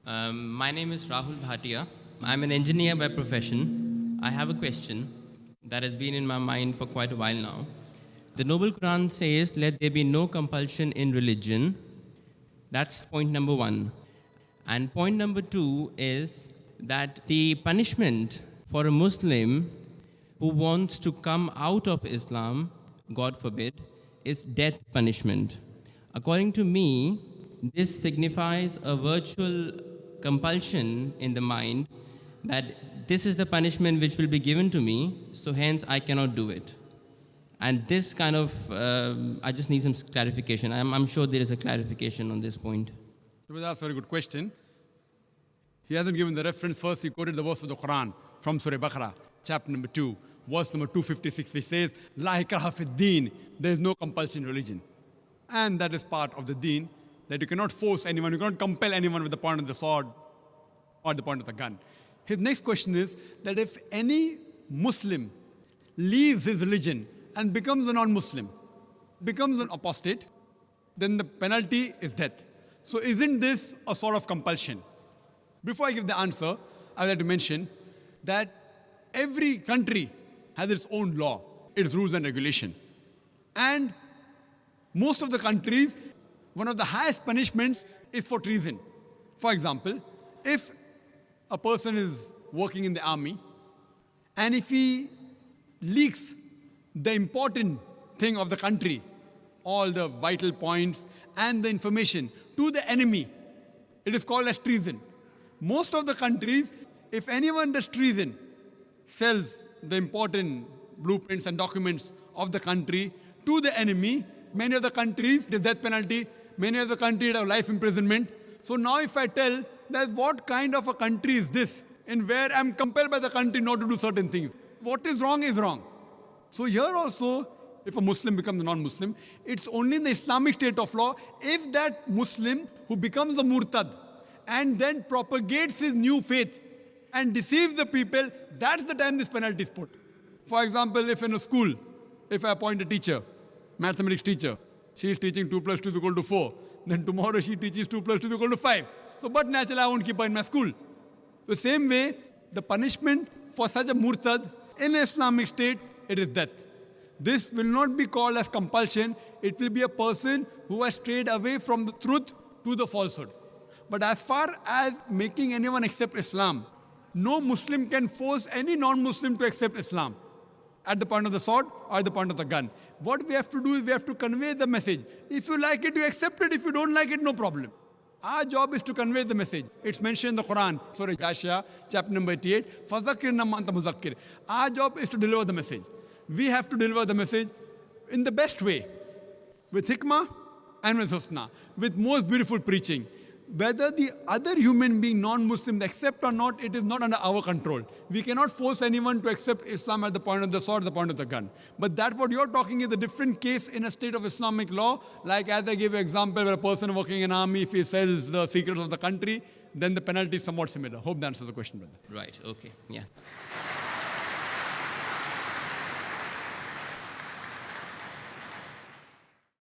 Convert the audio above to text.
My name is Rahul Bhatia. I'm an engineer by profession. I have a question that has been in my mind for quite a while now. The Noble Quran says, let there be no compulsion in religion. That's point number one. And point number two is that the punishment for a Muslim who wants to come out of Islam, God forbid, is death punishment. According to me, this signifies a virtual compulsion in the mind that this is the punishment which will be given to me, so hence I cannot do it. And this kind of, I just need some clarification. I'm sure there is a clarification on this point. That's a very good question. He hasn't given the reference. First, he quoted the verse of the Quran from Surah Baqarah, chapter number 2, verse number 256, which says, La ikraha fid deen, there is no compulsion in religion. And that is part of the deen, that you cannot force anyone, you cannot compel anyone with the point of the sword or the point of the gun. His next question is that if any Muslim leaves his religion and becomes a non-Muslim, becomes an apostate, then the penalty is death. So isn't this a sort of compulsion? Before I give the answer, I would like to mention that every country has its own law, its rules and regulation. And most of the countries, one of the highest punishments is for treason. For example, if a person is working in the army and if he leaks the important thing of the country, all the vital points and the information to the enemy, it is called as treason. Most of the countries, if anyone does treason, sells the important blueprints and documents of the country to the enemy, many of the countries, the death penalty, many of the countries have life imprisonment. So now if I tell that what kind of a country is this, in where I'm compelled by the country not to do certain things, what is wrong is wrong. So here also, if a Muslim becomes a non-Muslim, it's only in the Islamic state of law if that Muslim who becomes a murtad and then propagates his new faith and deceives the people, that's the time this penalty is put. For example, if in a school, if I appoint a teacher, mathematics teacher, she is teaching 2 plus 2 is equal to 4, then tomorrow she teaches 2 plus 2 is equal to 5. So, but naturally I won't keep her in my school. The same way, the punishment for such a murtad in Islamic state, it is death. This will not be called as compulsion. It will be a person who has strayed away from the truth to the falsehood. But as far as making anyone accept Islam, no Muslim can force any non-Muslim to accept Islam at the point of the sword or at the point of the gun. What we have to do is we have to convey the message. If you like it, you accept it. If you don't like it, no problem. Our job is to convey the message. It's mentioned in the Quran, Surah Ghashiyah, chapter number 88, فَذَكِّرْ نَمَّا أَنْتَ مُذَكِّرْ. Our job is to deliver the message. We have to deliver the message in the best way, with hikmah and with husna, with most beautiful preaching. Whether the other human being, non-Muslims, accept or not, it is not under our control. We cannot force anyone to accept Islam at the point of the sword, the point of the gun. But that what you're talking is a different case in a state of Islamic law. Like as I gave you an example where a person working in an army, if he sells the secrets of the country, then the penalty is somewhat similar. Hope that answers the question, brother. Right, okay, yeah.